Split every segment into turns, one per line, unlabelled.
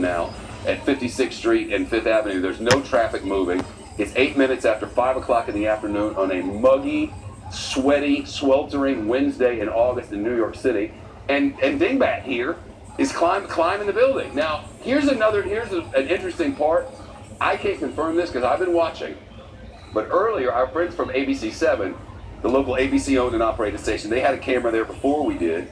now at 56th Street and 5th Avenue. There's no traffic moving. It's 8 minutes after 5 o'clock in the afternoon on a muggy, sweaty, sweltering Wednesday in August in New York City. And Dingbat here is climbing the building. Now, here's an interesting part. I can't confirm this because I've been watching. But earlier, our friends from ABC7, the local ABC owned and operated station, they had a camera there before we did.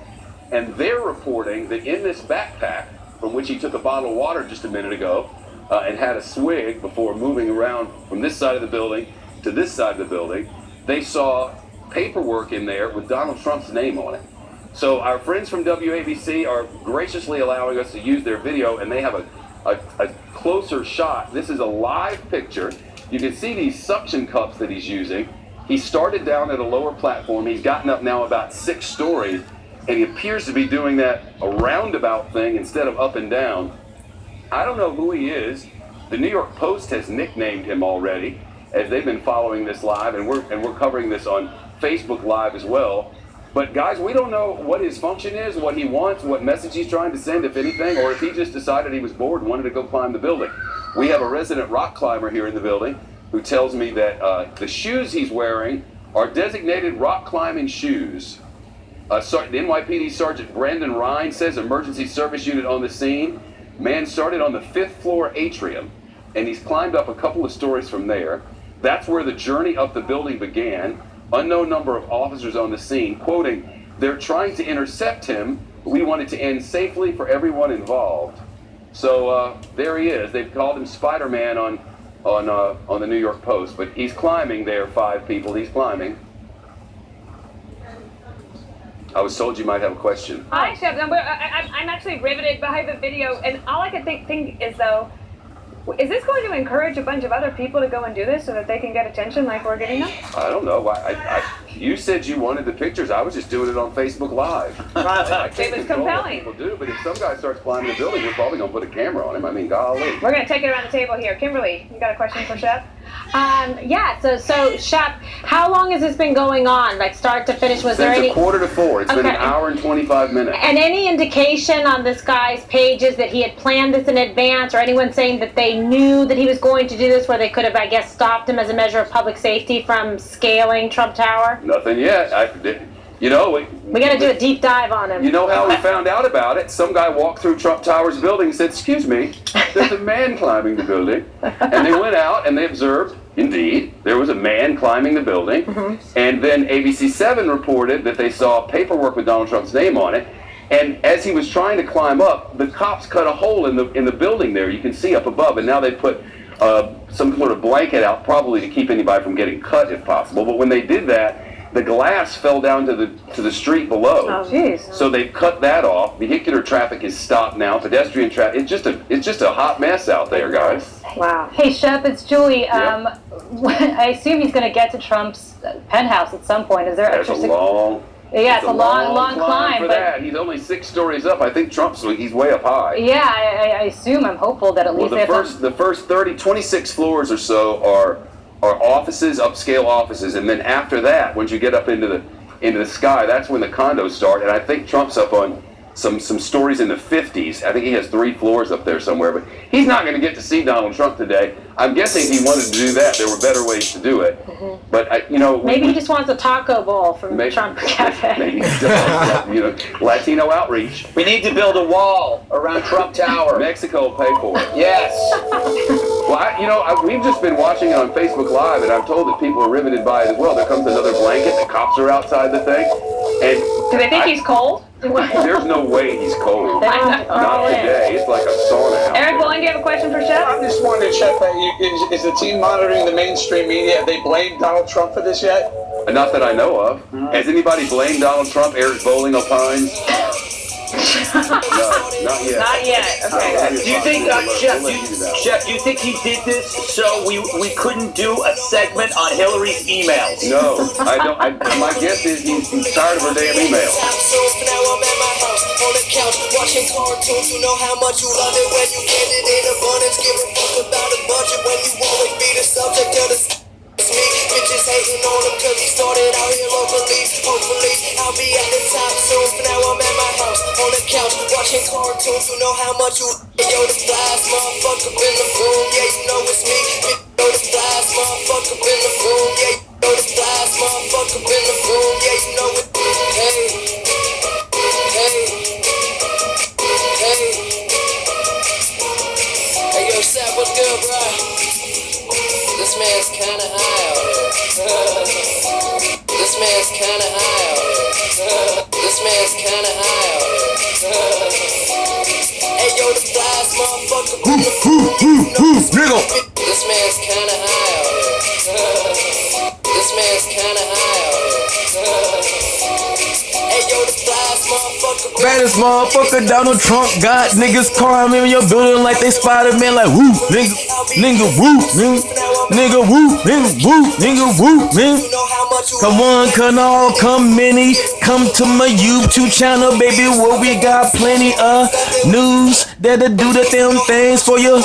And they're reporting that in this backpack, from which he took a bottle of water just a minute ago, and had a swig before moving around from this side of the building to this side of the building, they saw paperwork in there with Donald Trump's name on it. So our friends from WABC are graciously allowing us to use their video, and they have a closer shot. This is a live picture. You can see these suction cups that he's using. He started down at a lower platform. He's gotten up now about 6 stories, and he appears to be doing that a roundabout thing instead of up and down. I don't know who he is. The New York Post has nicknamed him already, as they've been following this live, and we're covering this on Facebook Live as well. But guys, we don't know what his function is, what he wants, what message he's trying to send, if anything, or if he just decided he was bored and wanted to go climb the building. We have a resident rock climber here in the building who tells me that the shoes he's wearing are designated rock climbing shoes. The NYPD Sergeant Brandon Ryan says emergency service unit on the scene. Man started on the 5th floor atrium, and he's climbed up a couple of stories from there. That's where the journey up the building began. Unknown number of officers on the scene, quoting, "They're trying to intercept him. We want it to end safely for everyone involved." So there he is. They've called him Spider-Man on the New York Post, but he's climbing there. 5 people. He's climbing. I was told you might have a question.
Hi, Chef. I'm actually riveted by the video, and all I can think is, though, is this going to encourage a bunch of other people to go and do this so that they can get attention like we're getting them?
I don't know. You said you wanted the pictures. I was just doing it on Facebook Live.
It was compelling.
What people do, but if some guy starts climbing the building, we're probably going to put a camera on him. I mean, golly.
We're going to take it around the table here. Kimberly, you got a question for Chef?
So Chef, how long has this been going on, like start to finish? Was there any?
Since 3:45. It's been an hour and 25 minutes.
And any indication on this guy's pages that he had planned this in advance, or anyone saying that they knew that he was going to do this, where they could have, I guess, stopped him as a measure of public safety from scaling Trump Tower?
Nothing yet. We
got to do a deep dive on him.
You know how we found out about it? Some guy walked through Trump Tower's building and said, "Excuse me, there's a man climbing the building." And they went out and they observed, indeed, there was a man climbing the building. And then ABC7 reported that they saw paperwork with Donald Trump's name on it. And as he was trying to climb up, the cops cut a hole in the building there. You can see up above. And now they put some sort of blanket out, probably to keep anybody from getting cut if possible. But when they did that, the glass fell down to the street below.
Oh, jeez.
So they've cut that off. Vehicular traffic is stopped now. Pedestrian traffic. It's just a hot mess out there, guys.
Wow.
Hey, Chef, it's Julie.
Yeah.
I assume he's going to get to Trump's penthouse at some point. Is there
That's
extra?
a long.
Yeah, it's a long climb.
For that, he's only 6 stories up. I think he's way up high.
Yeah, I assume. I'm hopeful that at least
the first 26 floors or so are offices, upscale offices, and then after that, once you get up into the sky, that's when the condos start. And I think Trump's up on some stories in the 50s. I think he has 3 floors up there somewhere, but he's not going to get to see Donald Trump today. I'm guessing if he wanted to do that, there were better ways to do it. But
Maybe he just wants a taco bowl from Trump Cafe.
Maybe he does. Latino outreach.
We need to build a wall around Trump Tower.
Mexico will pay for it.
Yes.
Well, we've just been watching it on Facebook Live, and I'm told that people are riveted by it as well. There comes another blanket. The cops are outside the thing, and
Do they think he's cold?
there's no way he's cold. Not today. It's like a sauna out
Eric
there.
Bowen, do you have a question for Chef?
I'm just wondering, Chef, is the team monitoring the mainstream media? Have they blamed Donald Trump for this yet?
Not that I know of. Has anybody blamed Donald Trump? Eric Bowling opines. No, not yet.
Not yet. Okay.
Do you think, Chef, do you think he did this so we couldn't do a segment on Hillary's emails?
No, I don't. My guess is he's tired of her damn emails.
Watching cartoons, you know how much you love it when you get it in abundance. Give a fuck about a budget when you always be the subject of the me. Bitches hating on him cause he started out here locally. Hopefully I'll be at the top soon. For now I'm at my house on the couch watching cartoons. You know how much you yo the flies, motherfucker in the room, yeah, you know it's me. Bitch, you know the flies, motherfucker in the room, yeah, you know the flies, motherfucker in the room, yeah, you know it. Hey, hey, hey. Hey, yo, Sap, what's good, bro? This man's kinda high out here. This man's kinda high out here. This man's kinda high out here. Hey, yo, the flies, motherfucker, in the room, yeah, you know it's me. This man's kinda high out here. This man's kinda high out here. Hey, yo, the flies, motherfucker.
Baddest motherfucker, Donald Trump got niggas calling in your building like they Spider-Man, like woo, nigga, nigga, woo, nigga, woo, nigga, woo, nigga, woo, man. Come on, come all, come many, come to my YouTube channel, baby, where we got plenty of news that'll do the damn things for you.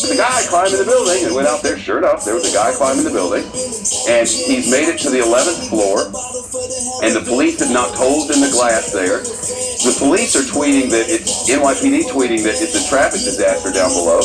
There's a guy climbing the building, and went out there, sure enough, there was a guy climbing the building, and he's made it to the 11th floor, and the police have knocked holes in the glass there. The police are tweeting that it's, NYPD tweeting that it's a traffic disaster down below.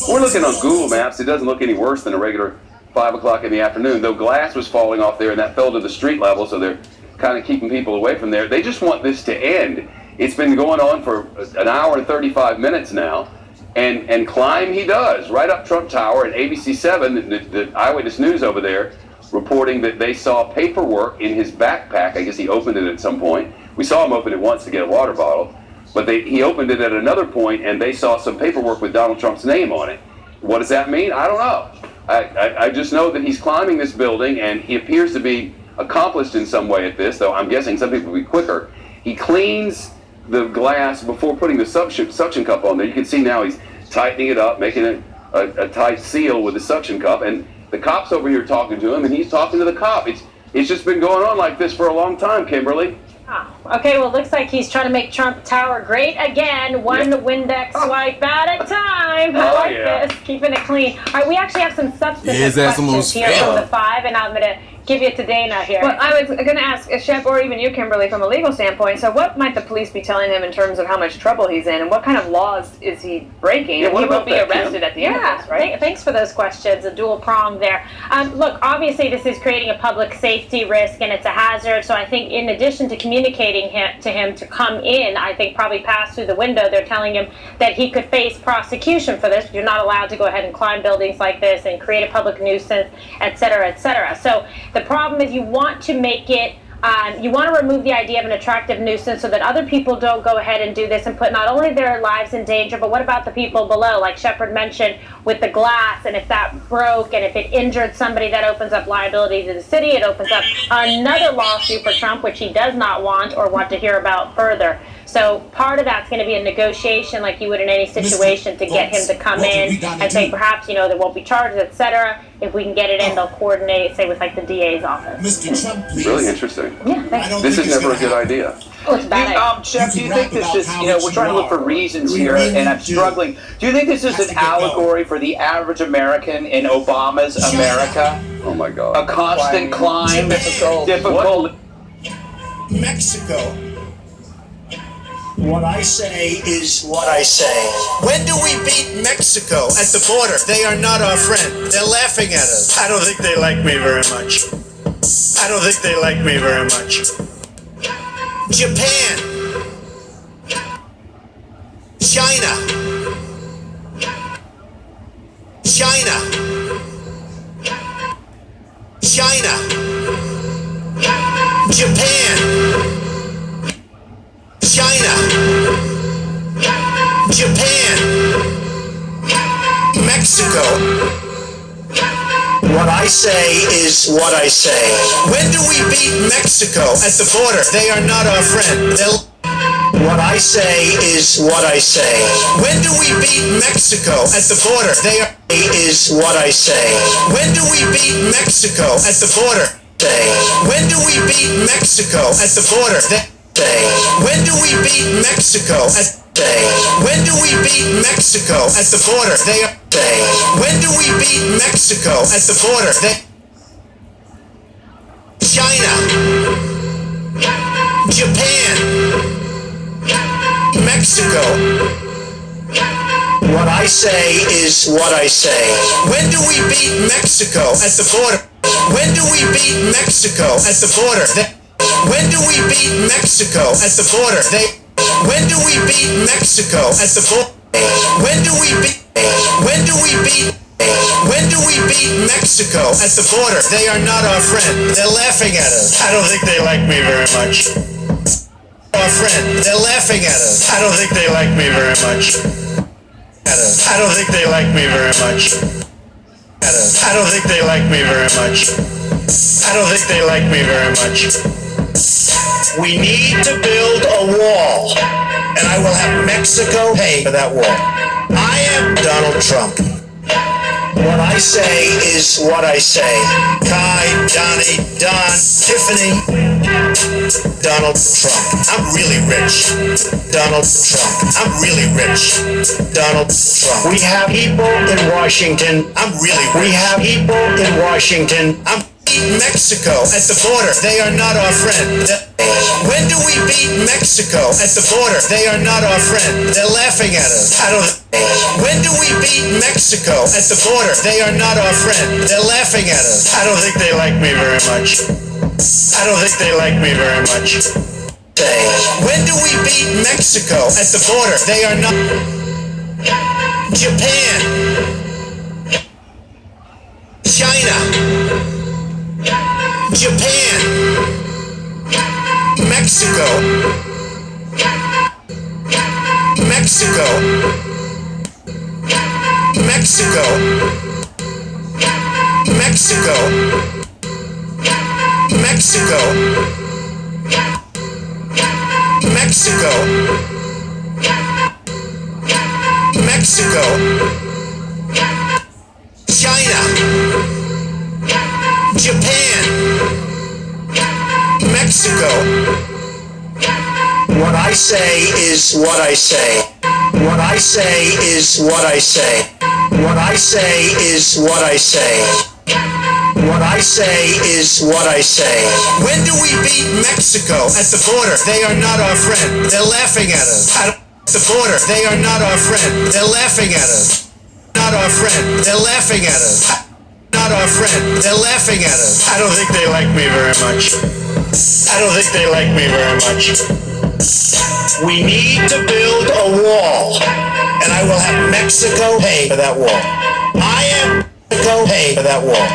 We're looking on Google Maps, it doesn't look any worse than a regular 5 o'clock in the afternoon, though glass was falling off there, and that fell to the street level, so they're kind of keeping people away from there. They just want this to end. It's been going on for an hour and 35 minutes now. And climb he does, right up Trump Tower, and ABC7, the Eyewitness News over there, reporting that they saw paperwork in his backpack. I guess he opened it at some point. We saw him open it once to get a water bottle, but he opened it at another point, and they saw some paperwork with Donald Trump's name on it. What does that mean? I don't know. I just know that he's climbing this building, and he appears to be accomplished in some way at this, though I'm guessing some people will be quicker. He cleans the glass before putting the suction cup on there. You can see now he's tightening it up, making it a tight seal with the suction cup, and the cop's over here talking to him, and he's talking to the cop. It's just been going on like this for a long time, Kimberly.
Oh, okay, well, it looks like he's trying to make Trump Tower great again, one Windex swipe at a time. I like this, keeping it clean. All right, we actually have some substantive questions here from the 5, and I'm going to give you to Dana here.
Well, I was going to ask Shep, or even you, Kimberly, from a legal standpoint, so what might the police be telling him in terms of how much trouble he's in, and what kind of laws is he breaking?
Yeah, what
he
about
won't be
that,
arrested
Kim?
at the end of this,
right?
Thanks for those questions, a dual prong there. Look, obviously this is creating a public safety risk and it's a hazard, so I think in addition to communicating to him to come in, I think probably pass through the window, they're telling him that he could face prosecution for this. You're not allowed to go ahead and climb buildings like this and create a public nuisance, et cetera, et cetera. So the problem is you want to make it you want to remove the idea of an attractive nuisance so that other people don't go ahead and do this and put not only their lives in danger, but what about the people below? Like Shepard mentioned with the glass, and if that broke and if it injured somebody, that opens up liability to the city. It opens up another lawsuit for Trump, which he does not want or want to hear about further. So part of that's going to be a negotiation like you would in any situation to get him to come in and say perhaps, there won't be charges, et cetera. If we can get it in, they'll coordinate, say, with like the DA's office.
Mr. Trump, please.
Really interesting.
Yeah, thanks.
This is never a good idea.
Oh, it's a bad idea.
Jeff, do you think this is, we're trying to look for reasons here, and I'm struggling. Do you think this is an allegory for the average American in Obama's America?
Oh my God.
A constant climb, difficult.
Mexico. What I say is what I say. When do we beat Mexico at the border? They are not our friend. They're laughing at us. I don't think they like me very much. I don't think they like me very much. Japan. China. China. China. Japan. China, Japan, Mexico. What I say is what I say. When do we beat Mexico at the border? They are not our friend. What I say is what I say. When do we beat Mexico at the border? They are is what I say. When do we beat Mexico at the border? When do we beat Mexico at the border? When do we beat Mexico at when do we beat Mexico at the border? When do we beat Mexico at the border? China, Japan, Mexico. What I say is what I say. When do we beat Mexico at the border? When do we beat Mexico at the border? When do we beat Mexico at the border? When do we beat Mexico at the border? When do we beat Mexico at the border? They are not our friend. They're laughing at us. I don't think they like me very much. Our friend. They're laughing at us. I don't think they like me very much. I don't think they like me very much. I don't think they like me very much. I don't think they like me very much. We need to build a wall, and I will have Mexico pay for that wall. I am Donald Trump. What I say is what I say. Kai, Donnie, Don, Tiffany, Donald Trump. I'm really rich. Donald Trump. I'm really rich. Donald Trump. We have people in Washington. We have people in Washington. Mexico at the border. They are not our friend. When do we beat Mexico at the border? They are not our friend. They're laughing at us. When do we beat Mexico at the border? They are not our friend. They're laughing at us. I don't think they like me very much. I don't think they like me very much. When do we beat Mexico at the border? They are not. Japan. China. Japan, Mexico, Mexico, Mexico, Mexico, Mexico, Mexico, Mexico, China, Japan, Mexico. What I say is what I say. What I say is what I say. What I say is what I say. What I say is what I say. When do we beat Mexico at the border? They are not our friend. They're laughing at us. At the border, they are not our friend. They're laughing at us. Not not our friend. They're laughing at us. Not our friend. They're laughing at us. I don't think they like me very much. I don't think they like me very much. We need to build a wall, and I will have Mexico pay for that wall. I am Mexico pay for that wall.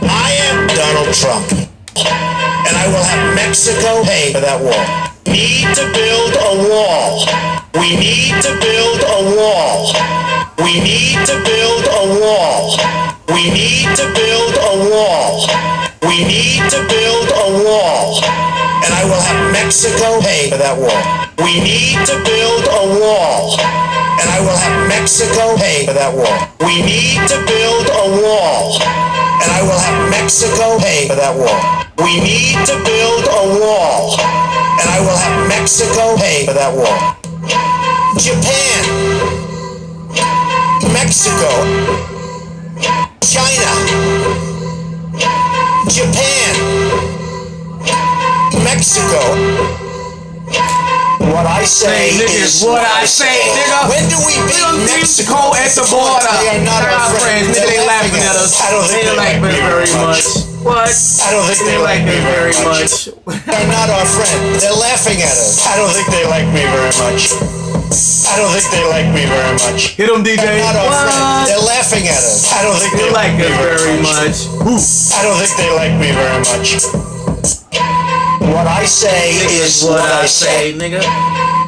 I am Donald Trump, and I will have Mexico pay for that wall. Need to build a wall. We need to build a wall. We need to build a wall. We need to build a wall. We need to build a wall. And I will have Mexico pay for that wall. We need to build a wall. And I will have Mexico pay for that wall. We need to build a wall. And I will have Mexico pay for that wall. We need to build a wall. And I will have Mexico pay for that wall. Japan, Mexico, China, Japan, Mexico. What I say is what I say, nigga. When do we beat Mexico
at the border?
They are not our friends.
Nigga, they laughing at us.
I don't think they like me very much.
What?
I don't think they like me very much. They're not our friend. They're laughing at us. I don't think they like me very much. I don't think they like me very much.
Hit them, DJ.
They're not our friend. They're laughing at us. I don't think they like us very much. I don't think they like me very much. What I say is what I say,
nigga.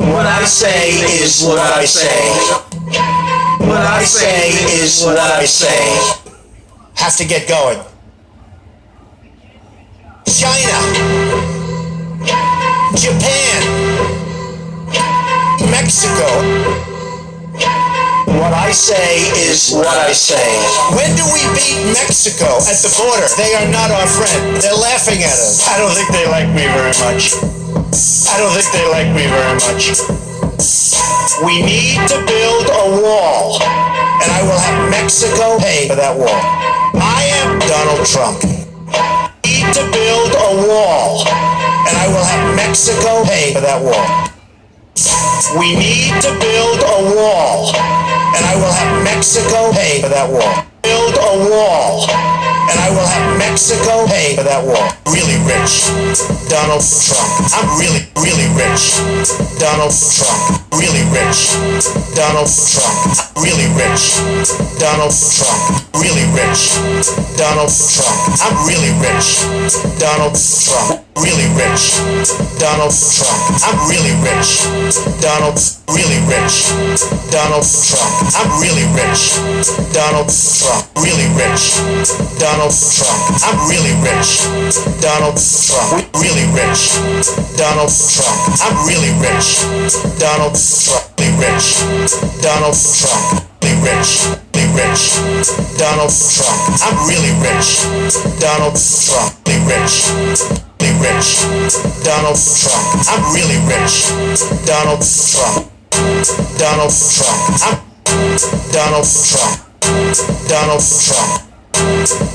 What I say is what I say. What I say is what I say. Have to get going. China, Japan, Mexico. What I say is what I say. When do we beat Mexico at the border? They are not our friend. They're laughing at us. I don't think they like me very much. I don't think they like me very much. We need to build a wall, and I will have Mexico pay for that wall. I am Donald Trump. We need to build a wall, and I will have Mexico pay for that wall. We need to build a wall, and I will have Mexico pay for that wall. Build a wall, and I will have Mexico pay for that wall. Really rich, Donald Trump. I'm really, really rich, Donald Trump. Really rich, Donald Trump. Really rich, Donald Trump. Really rich, Donald Trump. I'm really rich, Donald Trump. Really rich, Donald Trump. I'm really rich, Donald. Really rich, Donald Trump. I'm really rich, Donald Trump. Really rich, Donald Trump. I'm really rich, Donald Trump. Really rich, Donald Trump. I'm really rich, Donald Trump. Really rich, Donald Trump. Really rich, really rich, Donald Trump. I'm really rich, Donald Trump. Really rich. Rich, Donald Trump. I'm really rich, Donald Trump. Donald Trump. I'm Donald Trump. Donald Trump.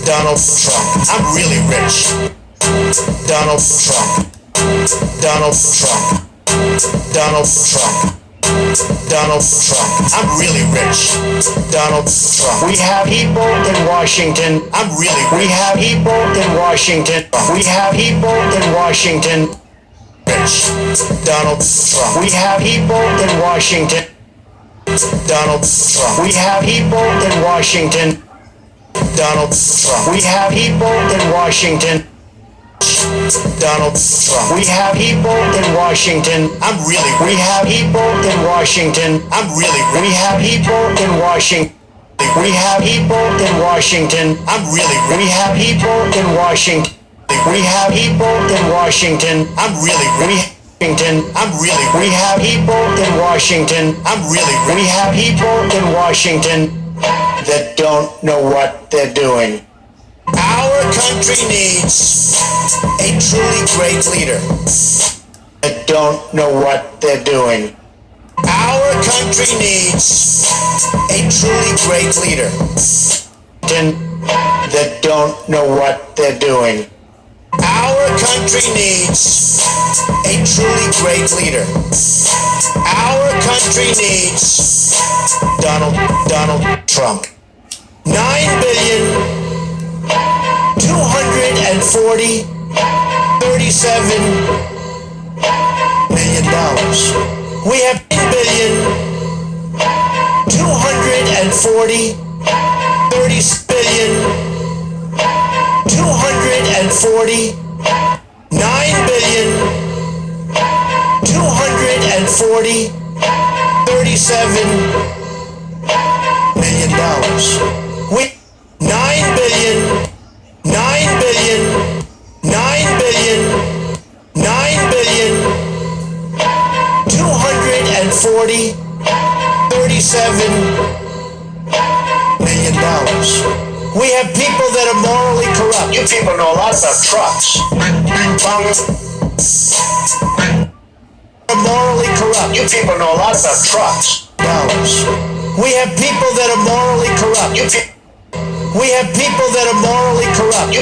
Donald Trump. I'm really rich, Donald Trump. Donald Trump. Donald Trump. Donald Trump. I'm really rich, Donald Trump. We have people in Washington. I'm really rich. We have people in Washington. We have people in Washington. Rich, Donald Trump. We have people in Washington. Donald Trump. We have people in Washington. Donald Trump. We have people in Washington. Donald Trump. We have people in Washington. I'm really rich. We have people in Washington. I'm really rich. We have people in Washington. We have people in Washington. I'm really rich. We have people in Washington. We have people in Washington. I'm really rich. I'm really rich. We have people in Washington. I'm really rich. We have people in Washington that don't know what they're doing. Our country needs a truly great leader that don't know what they're doing. Our country needs a truly great leader that don't know what they're doing. Our country needs a truly great leader. Our country needs Donald Trump. $9,237,000,000. We have $9,240,000,000. We $9,943,000,000. We have people that are morally corrupt. You people know a lot about trucks. Morally corrupt. You people know a lot about trucks. Dollars. We have people that are morally corrupt. We have people that are morally corrupt.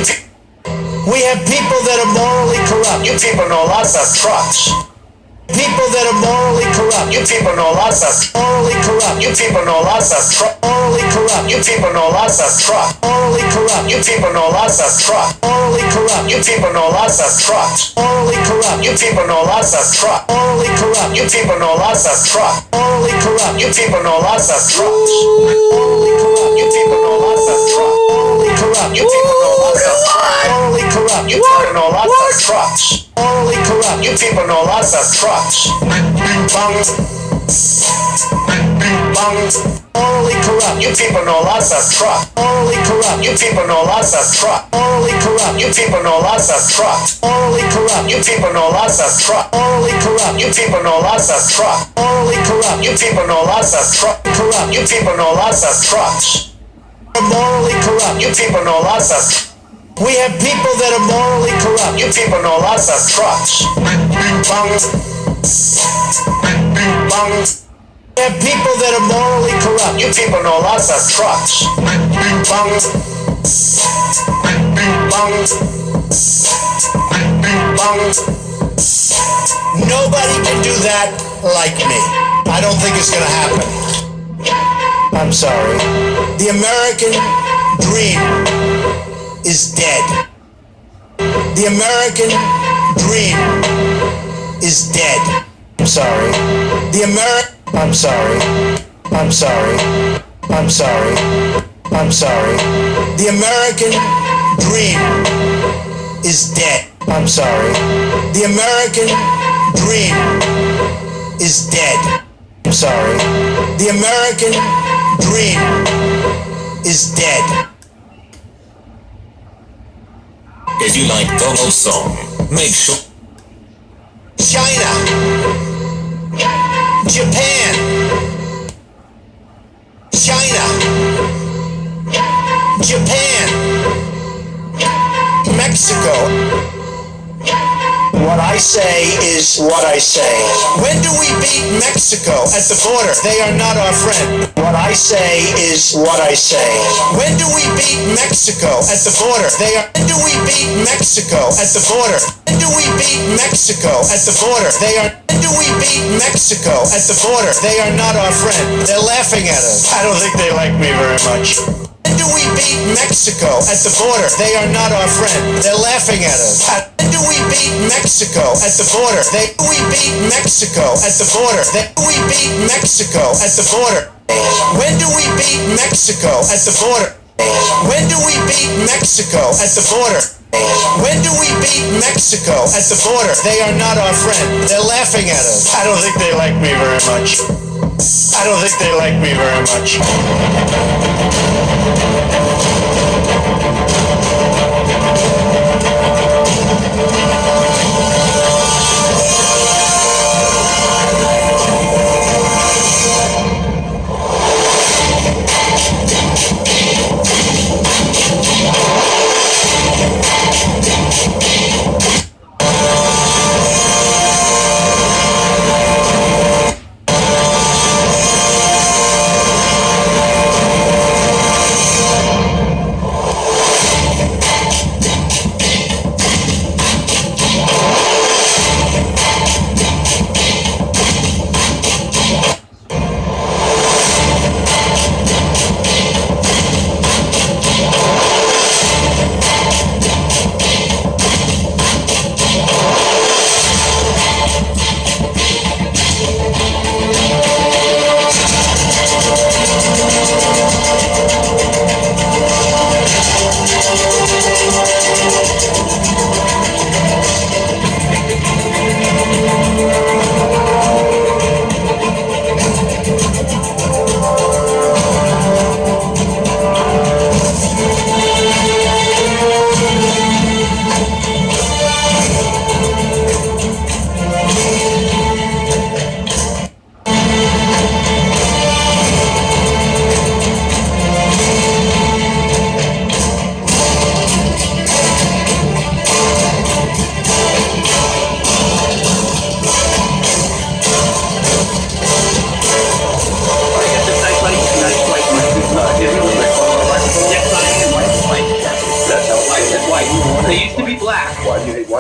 We have people that are morally corrupt. You people know a lot about trucks. People that are morally corrupt. You people know a lot about morally corrupt. You people know a lot about truck. Morally corrupt. You people know a lot about truck. Morally corrupt. You people know a lot about truck. Morally corrupt. You people know a lot about trucks. Morally corrupt. You people know a lot about truck. Morally corrupt. You people know a lot about truck. Morally corrupt. You people know a lot about trucks. Morally corrupt. You people know a lot about truck. Morally corrupt. You people know a lot about truck. Morally corrupt. You people know a lot about trucks. Morally corrupt. You people know a lot about trucks. Morally corrupt. You people know a lot about truck. Morally corrupt. You people know a lot about truck. Morally corrupt. You people know a lot about truck. Morally corrupt. You people know a lot about truck. Morally corrupt. You people know a lot about truck. Morally corrupt. You people know a lot about truck. Corrupt. You people know a lot about trucks. Morally corrupt. You people know a lot about. We have people that are morally corrupt. You people know a lot about trucks. We have people that are morally corrupt. You people know a lot about trucks. Nobody can do that like me. I don't think it's gonna happen. I'm sorry. The American dream is dead. The American dream is dead. I'm sorry. I'm sorry. I'm sorry. I'm sorry. I'm sorry. The American dream is dead. I'm sorry. The American dream is dead. I'm sorry. The American dream is dead.
If you like Donald's song, make sure.
China, Japan, China, Japan, Mexico. What I say is what I say. When do we beat Mexico at the border? They are not our friend. What I say is what I say. When do we beat Mexico at the border? When do we beat Mexico at the border? When do we beat Mexico at the border? When do we beat Mexico at the border? They are not our friend. They're laughing at us. I don't think they like me very much. When do we beat Mexico at the border? They are not our friend. They're laughing at us. When do we beat Mexico at the border? When do we beat Mexico at the border? When do we beat Mexico at the border? When do we beat Mexico at the border? When do we beat Mexico at the border? When do we beat Mexico at the border? They are not our friend. They're laughing at us. I don't think they like me very much. I don't think they like me very much.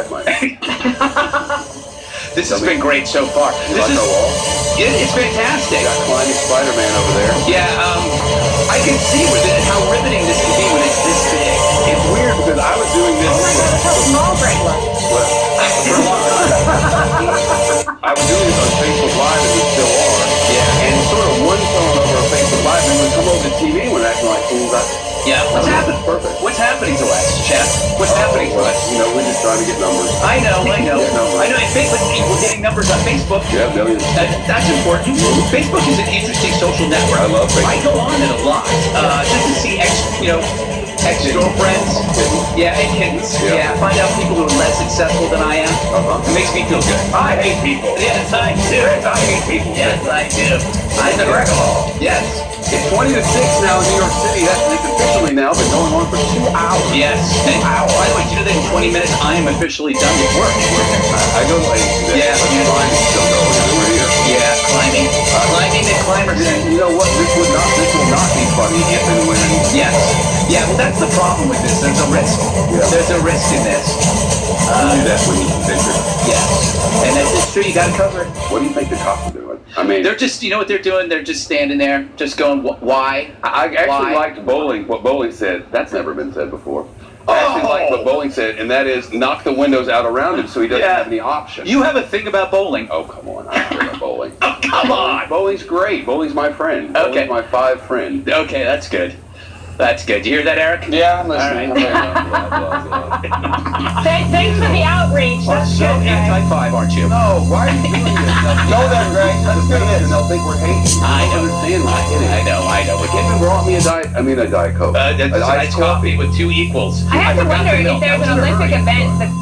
wife might.
This has been great so far.
You like our wall?
It's fantastic.
Got climbing Spider-Man over there.
Yeah, I can see how riveting this can be when it's this big.
It's weird because I was doing this.
Oh my God, look how small Greg looks.
Well, for a long time. I was doing this on Facebook Live and we still are.
Yeah.
And sort of one phone over on Facebook Live and would come over to TV when acting like fools.
Yeah. What's happening?
Perfect.
What's happening to us, Chef? What's happening to us?
You know, we're just trying to get numbers.
I know.
Get numbers.
I know. And Facebook, we're getting numbers on Facebook.
Yeah, millions.
That's important. Facebook is an interesting social network.
I love Facebook.
I go on it a lot, just to see ex-girlfriends. Yeah, and kittens.
Yeah.
Find out people who are less successful than I am. It makes me feel good. I hate people. Yes, I do. I hate people. Yes, I do. I'm the Gregor. Yes.
It's 20 to 6 now in New York City. It's officially now been going on for 2 hours.
Yes. And by the way, do you know that in 20 minutes I am officially done with work?
I go late today.
Yeah.
But fine, still going. We're here.
Yeah, climbing. Climbing the climbers.
You know what? This will not be funny if and when.
Yes. Yeah, well, that's the problem with this. There's a risk.
Yeah.
There's a risk in this.
You do that when you think it.
Yes. And it's true. You got to cover it.
What do you think the cops are doing? I mean,
They're just, you know what they're doing? They're just standing there, just going, why?
I actually
Why?
liked what Bowling said. That's never been said before. I actually like what Bowling said, and that is knock the windows out around him so he doesn't have any option.
You have a thing about bowling.
Oh, come on. I don't care about bowling.
Oh, come on.
Bowling's great. Bowling's my friend.
Okay.
Bowling's my 5 friend.
Okay, that's good. That's good. You hear that, Eric?
Yeah, I'm listening.
All right.
Thanks for the outreach. That's
So
good, guys.
anti-5, aren't you?
No, why are you doing this?
Go there, Greg.
Let's do this, and they'll think we're hating.
I know.
Understand my kidding.
I know. We're
If you
getting
brought me a Diet Coke.
that's
An
a nice
iced
coffee with 2 equals.
I have to
forgot
wonder
the
if
milk.
there's
I was
an
in a
Olympic
hurry.
event that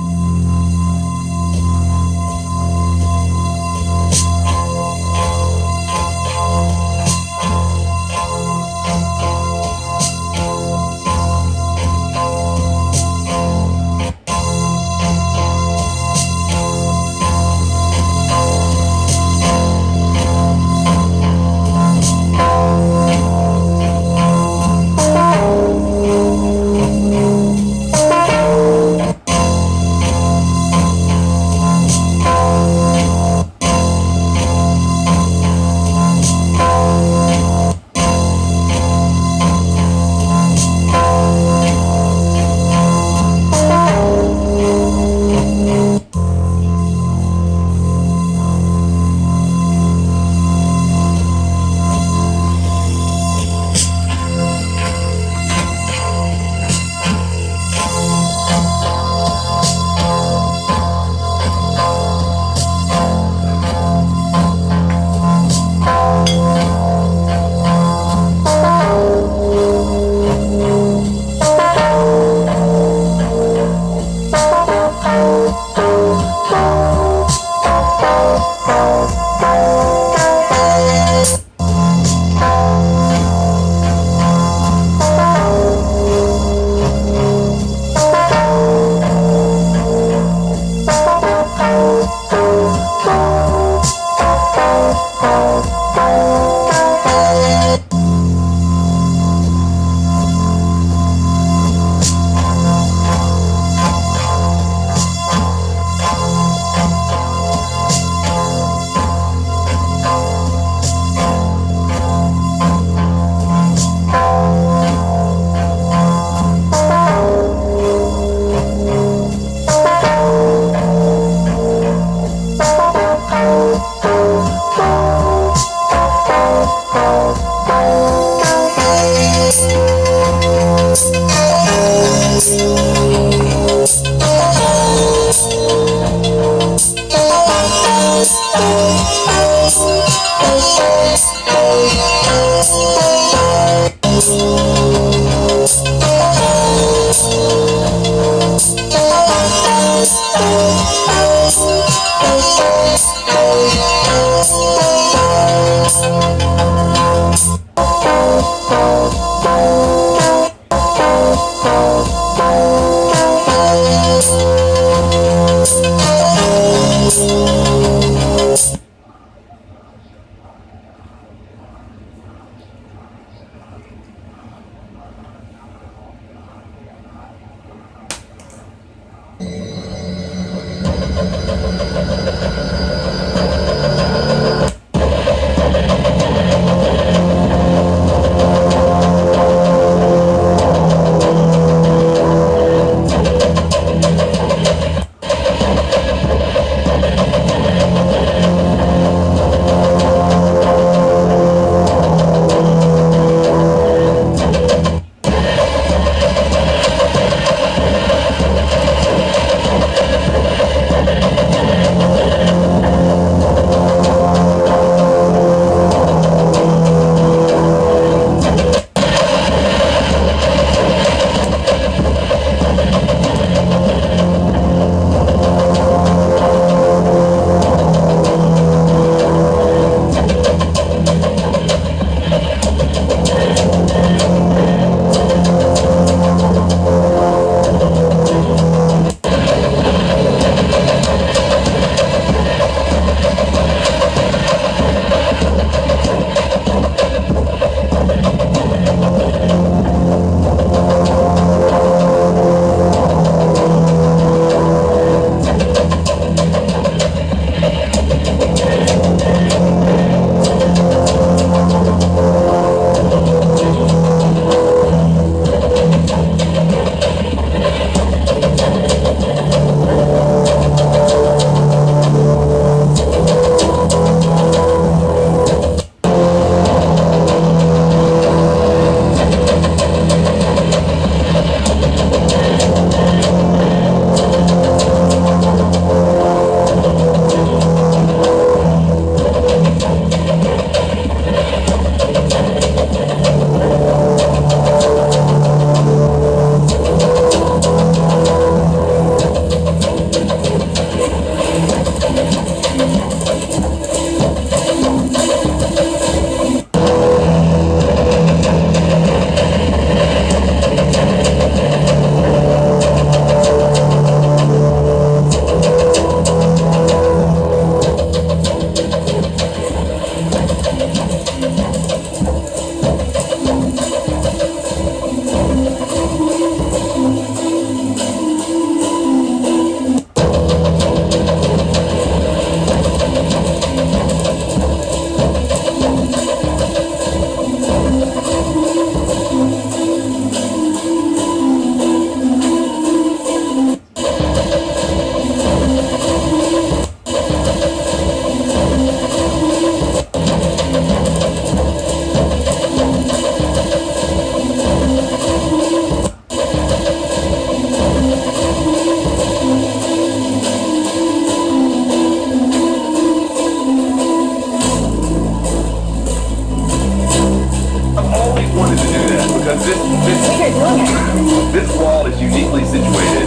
you're doing it.
This wall is uniquely situated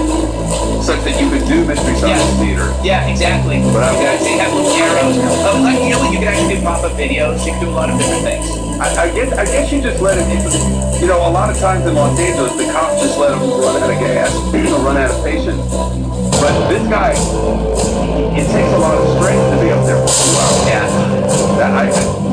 such that you could do Mystery Science Theater.
Yeah, exactly.
But
They have little arrows. Oh, like, you know, you can actually do pop-up videos. You can do a lot of different things.
I guess you just let it. You know, a lot of times in Los Angeles, the cops just let them run out of gas, or run out of patience. But this guy, it takes a lot of strength to be up there for 2 hours.
Yeah.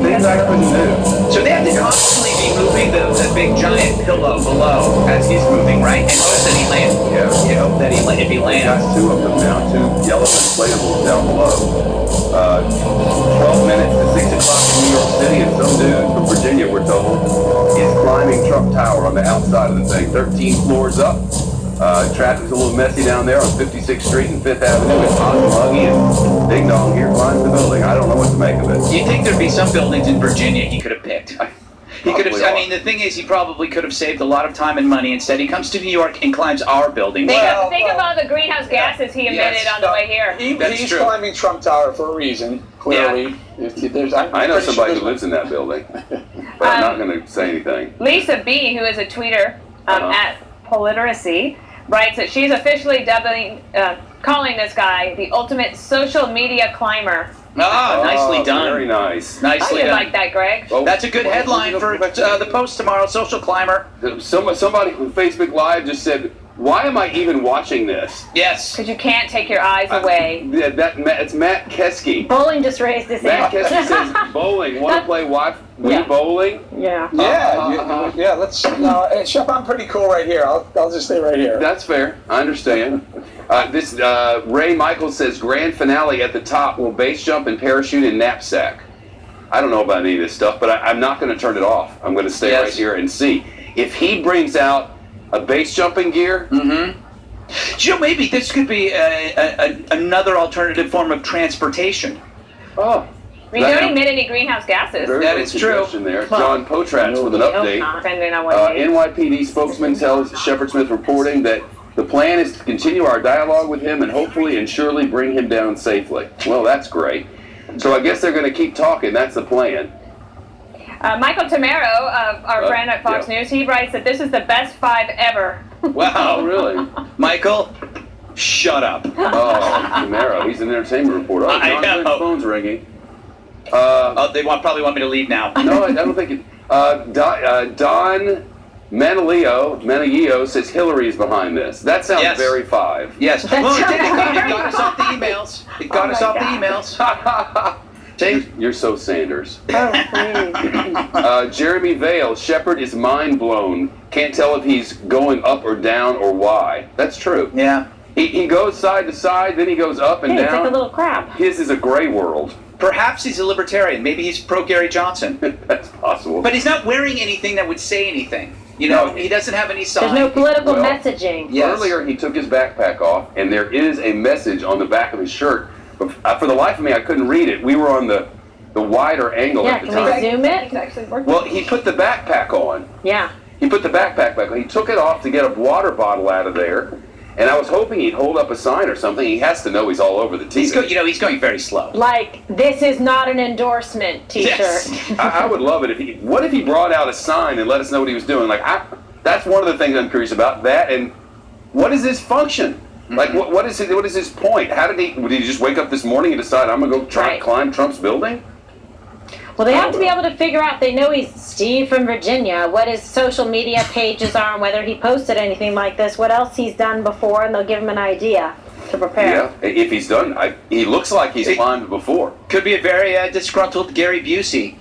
Things I couldn't do.
So they have to constantly be moving the big giant pillow below as he's moving, right? And hope that he lands.
Yeah.
You hope that if he lands.
Got 2 of them now, 2 yellow inflatables down below. 12 minutes to 6 o'clock in New York City, and some dude from Virginia, we're told, is climbing Trump Tower on the outside of the thing. 13 floors up. Traffic's a little messy down there on 56th Street and 5th Avenue. It's hot and muggy, and Ding Dong here climbs the building. I don't know what to make of it.
You'd think there'd be some buildings in Virginia he could have picked. He could have. I mean, the thing is, he probably could have saved a lot of time and money. Instead, he comes to New York and climbs our building.
Think of all the greenhouse gases he emitted on the way here.
He's climbing Trump Tower for a reason, clearly. Yeah.
I know somebody who lives in that building, but I'm not going to say anything.
Lisa B., who is a tweeter at Politeracy, writes that she's officially calling this guy the ultimate social media climber.
Ah, nicely done.
Very nice.
Nicely
I did
done.
like that, Greg.
Oh, that's a good headline for the Post tomorrow, Social Climber.
Somebody from Facebook Live just said, why am I even watching this?
Yes.
Because you can't take your eyes away.
It's Matt Kesky.
Bowling just raised his
Matt
hand.
Kesky says, bowling. Want to play Wii bowling?
Yeah.
Yeah, let's. No, Shep, I'm pretty cool right here. I'll just stay right here.
That's fair. I understand. Ray Michaels says grand finale at the top will base jump and parachute in knapsack. I don't know about any of this stuff, but I'm not going to turn it off. I'm going to stay right here and see. If he brings out a base jumping gear,
You know, maybe this could be another alternative form of transportation.
Oh.
We don't emit any greenhouse gases.
That is true. There. John Potratz with an update.
Depending on what it is.
NYPD spokesman tells Shepard Smith reporting that the plan is to continue our dialogue with him and hopefully and surely bring him down safely. Well, that's great. So I guess they're going to keep talking. That's the plan.
Michael Tamaro, our friend at Fox News, he writes that this is the best 5 ever.
Wow,
really?
Michael, shut up.
Oh, Tamaro, he's an entertainment reporter. Oh,
I know.
John's phone's ringing.
They probably want me to leave now.
No, I don't think it. Don Manalio says Hillary's behind this. That sounds very 5.
Yes. Well, it got us off the emails. It got us off the emails.
You're so Sanders.
Oh, please.
Jeremy Vale, Shepard is mind blown. Can't tell if he's going up or down or why. That's true.
Yeah.
He goes side to side, then he goes up and
Hey,
down.
it's like a little crab.
His is a gray world.
Perhaps he's a libertarian. Maybe he's pro Gary Johnson.
That's possible.
But he's not wearing anything that would say anything. You know, he doesn't have any sign.
There's no political messaging.
Yes.
Earlier, he took his backpack off, and there is a message on the back of his shirt. But for the life of me, I couldn't read it. We were on the wider angle at the
can
time.
we zoom it?
It's actually working.
Well, he put the backpack on.
Yeah.
He put the backpack back on. He took it off to get a water bottle out of there. And I was hoping he'd hold up a sign or something. He has to know he's all over the TV.
He's going very slow.
Like, this is not an endorsement t-shirt.
Yes. I would love it what if he brought out a sign and let us know what he was doing? Like, that's one of the things I'm curious about. That, and what is his function? Like, what is his point? Did he just wake up this morning and decide, I'm going to go try and climb Trump's building?
Well, they have to be able to figure out, they know he's Steve from Virginia, what his social media pages are and whether he posted anything like this, what else he's done before, and they'll give him an idea to prepare.
Yeah, if he's done, he looks like he's climbed before.
Could be a very disgruntled Gary Busey.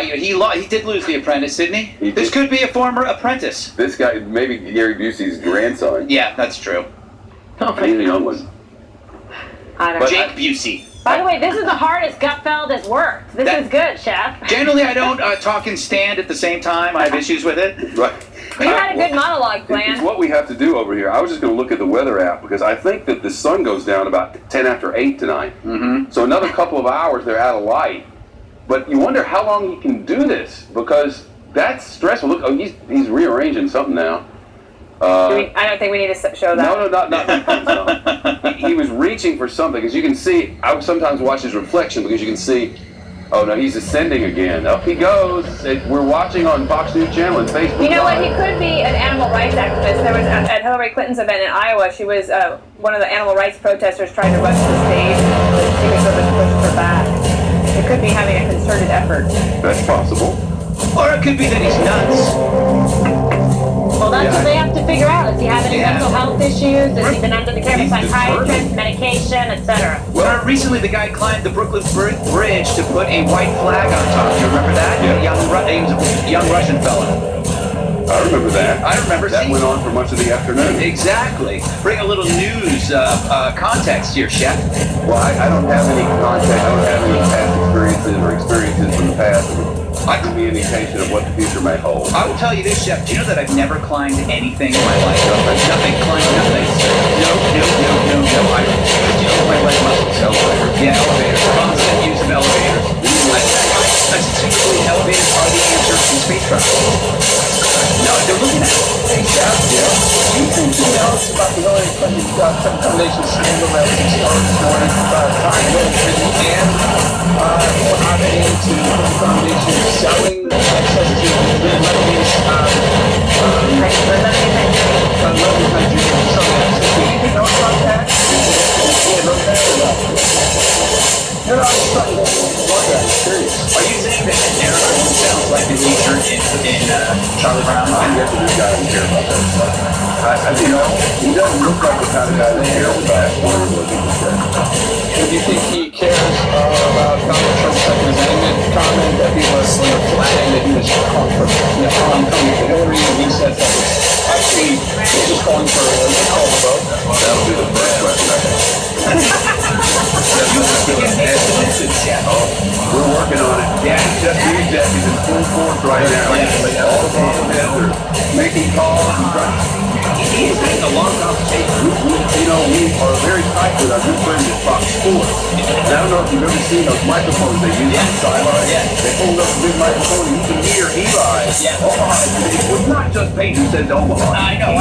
He did lose The Apprentice, didn't he? This could be a former apprentice.
This guy, maybe Gary Busey's grandson.
Yeah, that's true.
He's a young one.
I don't know.
Jake Busey.
By the way, this is the hardest Gutfeld has worked. This is good, Chef.
Generally, I don't talk and stand at the same time. I have issues with it.
Right.
You had a good monologue plan.
It's what we have to do over here. I was just going to look at the weather app because I think that the sun goes down about 10 after 8 tonight. Mm-hmm. So another couple of hours, they're out of light. But you wonder how long he can do this because that's stressful. Look, he's rearranging something now.
I don't think we need to show that.
No, not he was reaching for something, because you can see, I sometimes watch his reflection because you can see Oh no, he's ascending again. Up he goes. We're watching on Fox News Channel and Facebook.
You know what? He
Live.
could be an animal rights activist. There was at Hillary Clinton's event in Iowa. She was one of the animal rights protesters trying to rush the stage. She was sort of pushed her back. It could be having a concerted effort.
That's possible.
Or it could be that he's nuts.
Well, that's what they have to figure out. Does he have any mental health issues? Has he been under the care of a psychiatrist, medication, etc.?
Well, recently the guy climbed the Brooklyn Bridge to put a white flag on top. Do you remember that?
Yeah.
He was a young Russian fella.
I remember that.
I remember.
That went on for much of the afternoon.
Exactly. Bring a little news context here, Chef.
Well, I don't have any contact. I don't have any past experiences from the past. I can be an indication of what the future may hold.
I will tell you this, Chef. Do you know that I've never climbed anything in my life? Nothing. Climbed nothing. No. I use my leg muscles. Elevator. Yeah, elevators. Constant use of elevators. I specifically elevators are the answer to space travel. No, they're looking at it.
Hey, Jeff, do you think he knows about the Hillary Clinton Foundation scandal that was exposed this morning about time Hillary Clinton and collaborating to the foundation selling access to the Lebanese country and selling access to? Do you know about that? Yeah, no, no, I just thought you didn't want that. I'm curious.
Are you saying that narrative sounds like the teacher in Charlie Brown?
I guess this guy doesn't care about that stuff. You know, he doesn't look like the kind of guy that cares about what people say.
Do you think he cares about Donald Trump's second amendment comment that he was on the flag that he was calling for, coming to Hillary, and he said that was actually he's just calling for a call to vote?
That'll be the first question I We're working on it. Yeah, Jeff Bezos is in full force right now. All the politicians are making calls and trying.
He's making a long conversation.
We are very tight with our good friends at Fox Sports. And I don't know if you've ever seen those microphones they use on the sideline. They hold up a big microphone and you can hear Eli. Omaha. It was not just Peyton who said Omaha.
I know.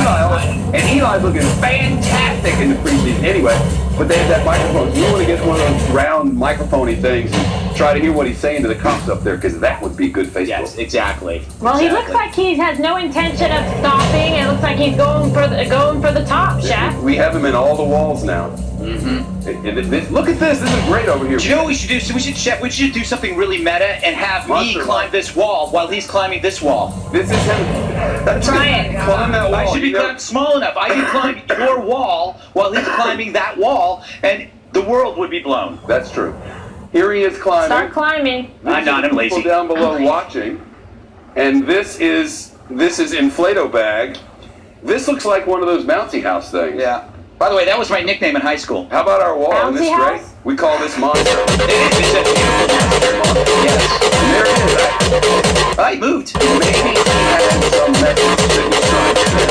And Eli's looking fantastic in the preseason. Anyway, but they have that microphone. You want to get one of those round microphone-y things and try to hear what he's saying to the cops up there, because that would be good Facebook.
Yes, exactly.
Well, he looks like he has no intention of stopping. It looks like he's going for the top, Chef.
We have him in all the walls now. Look at this. This is great over here.
Do you know what we should do? So we should do something really meta and have me climb this wall while he's climbing this wall.
This is him.
Try it.
Climb that wall.
I should be climbed small enough. I can climb your wall while he's climbing that wall, and the world would be blown.
That's true. Here he is climbing.
Start climbing.
I'm not. I'm lazy.
People down below watching, and this is Inflato Bag. This looks like one of those bouncy house things.
Yeah. By the way, that was my nickname in high school.
How about our wall? Isn't this
Bouncy
great?
house?
We call this monster.
It's a beautiful monster. Yes.
And there it is.
I moved.
Maybe he had some message that he's trying to send.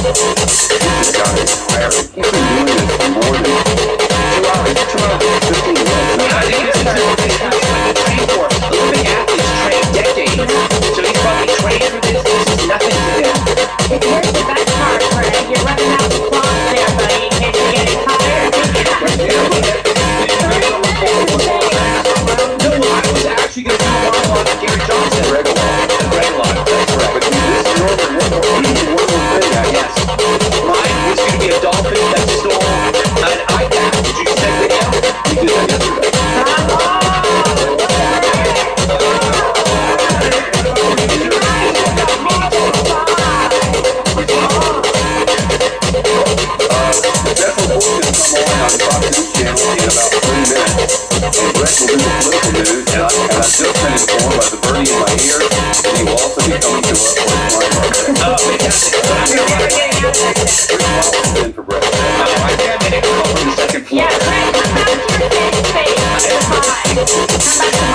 But this guy is tiring. He's been doing this for more than 2 hours. 2 hours and 15 minutes.
Yeah, I think this is what they train for. Olympic athletes train decades. So he's probably trained for this. This is nothing to him.
Here's the best part, Greg. You're running out the clock there, buddy, in case you're getting tired. 30 minutes is
No, I was actually going to do a monologue with Gary Johnson. Regular. That's right.
But this is normally one more thing, I guess.
Mine was going to be a dolphin that stole an iPad. Did you see that video?
We did that yesterday. Jeff will come on Fox News Channel in about 3 minutes. And Brett will do the political news. And I just been informed by the birdie in my ear that he will also be coming to us for his line market.
Oh, fantastic.
In for Brett.
I think I made a call from the second floor.
Yeah, Greg, come back to your safe space. Come back to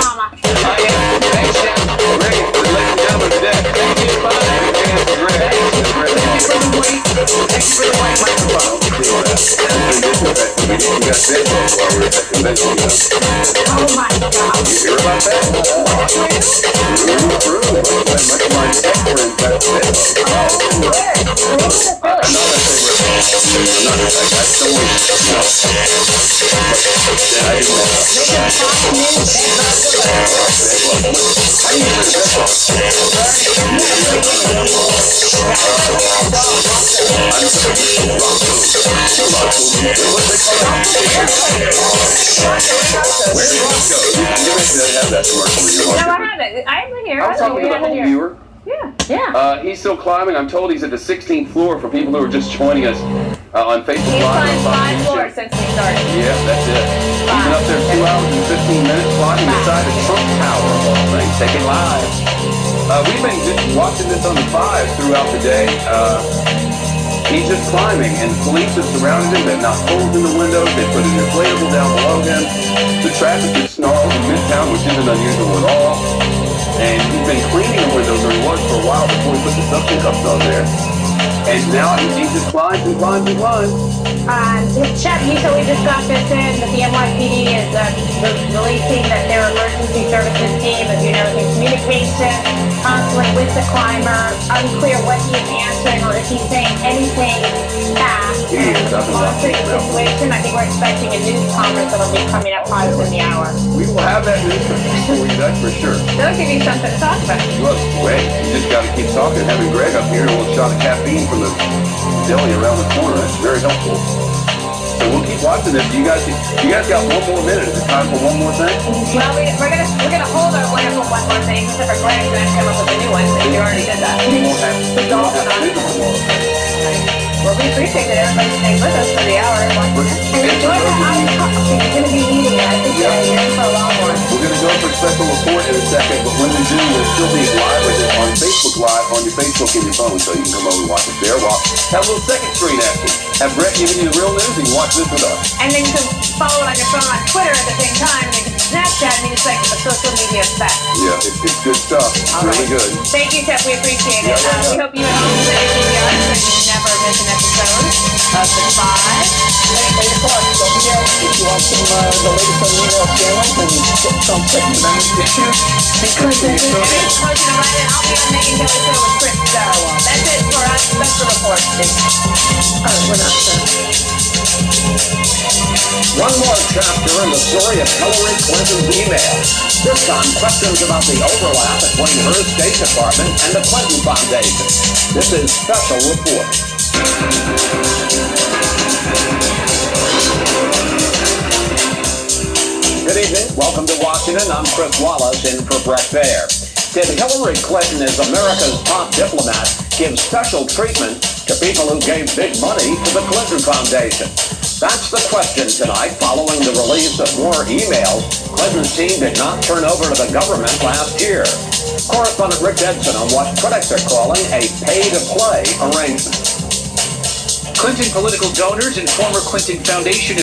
Mama.
Thanks, Chef.
Greg, ladies and gentlemen, today.
Thank you. Bye.
Thank you, Greg.
Thank you for the white microphone.
We got bed bugs while we were at the convention.
Oh my God.
You hear about that? True. Much of my tech friends got bed bugs.
Oh, where? Where was it, Philly?
Not my favorite.
No, I haven't. I haven't here.
I was talking to the home viewer.
Yeah.
He's still climbing. I'm told he's at the 16th floor for people who are just joining us on Facebook
He's
Live.
climbed 5 floors since we started.
Yeah, that's it. He's been up there 2 hours and 15 minutes climbing inside the Trump Tower of all things. Take it live. We've been just watching this on the 5 throughout the day. He's just climbing, and police have surrounded him. They've knocked holes in the windows. They put an inflatable down below him. The traffic is snarled in Midtown, which isn't unusual at all. And he's been cleaning the windows, or he was for a while before he put the suction cups on there. And now he just climbs and climbs and climbs.
Chet, so we just got this in that the NYPD is releasing that their emergency services team is, in communication constantly with the climber. Unclear what he is answering or if he's saying anything back. And monitoring the situation. I think we're expecting a news conference that'll be coming up probably within the hour.
We will have that news for you, that's for sure.
That'll give you something to talk about.
Look, wait, you just got to keep talking. Having Greg up here, a little shot of caffeine from the deli around the corner. That's very helpful. So we'll keep watching this. You guys got 1 more minute. Is it time for one more thing?
Well, we're gonna hold our wonderful one more thing, except for Greg's gonna come up with a new one, since you already did that. He's also on. Well, we appreciate that everybody stayed with us for the hour. And enjoy the hour. You're gonna be eating it. I think you're in for a long one.
We're going to go for a special report in a second, but when we do, we'll still be live with it on Facebook Live, on your Facebook and your phone, so you can come over and watch it there. We'll have a little second screen action. Have Brett giving you the real news, and you watch this with us.
And then you can follow it on your phone on Twitter at the same time, and you can Snapchat me. It's like a social media effect.
Yeah, it's good stuff. It's really good.
Thank you, Tep. We appreciate it.
Yeah.
We hope you at home stay DVR so you never miss an episode of The 5.
8 o'clock. Don't forget, if you want some the latest on the email channel, then you get some Second Amendment issues.
Closing the right, and I'll be on Megan Kelly Show with Chris Darrow. That's it for us. Special report. We're not sure.
One more chapter in the story of Hillary Clinton's email. This time, questions about the overlap between her State Department and the Clinton Foundation. This is Special Report. Good evening. Welcome to Washington. I'm Chris Wallace in for Brett Baer. Did Hillary Clinton, as America's top diplomat, give special treatment to people who gave big money to the Clinton Foundation? That's the question tonight following the release of more emails Clinton's team did not turn over to the government last year. Correspondent Rick Edson on what critics are calling a pay-to-play arrangement.
Clinton political donors and former Clinton Foundation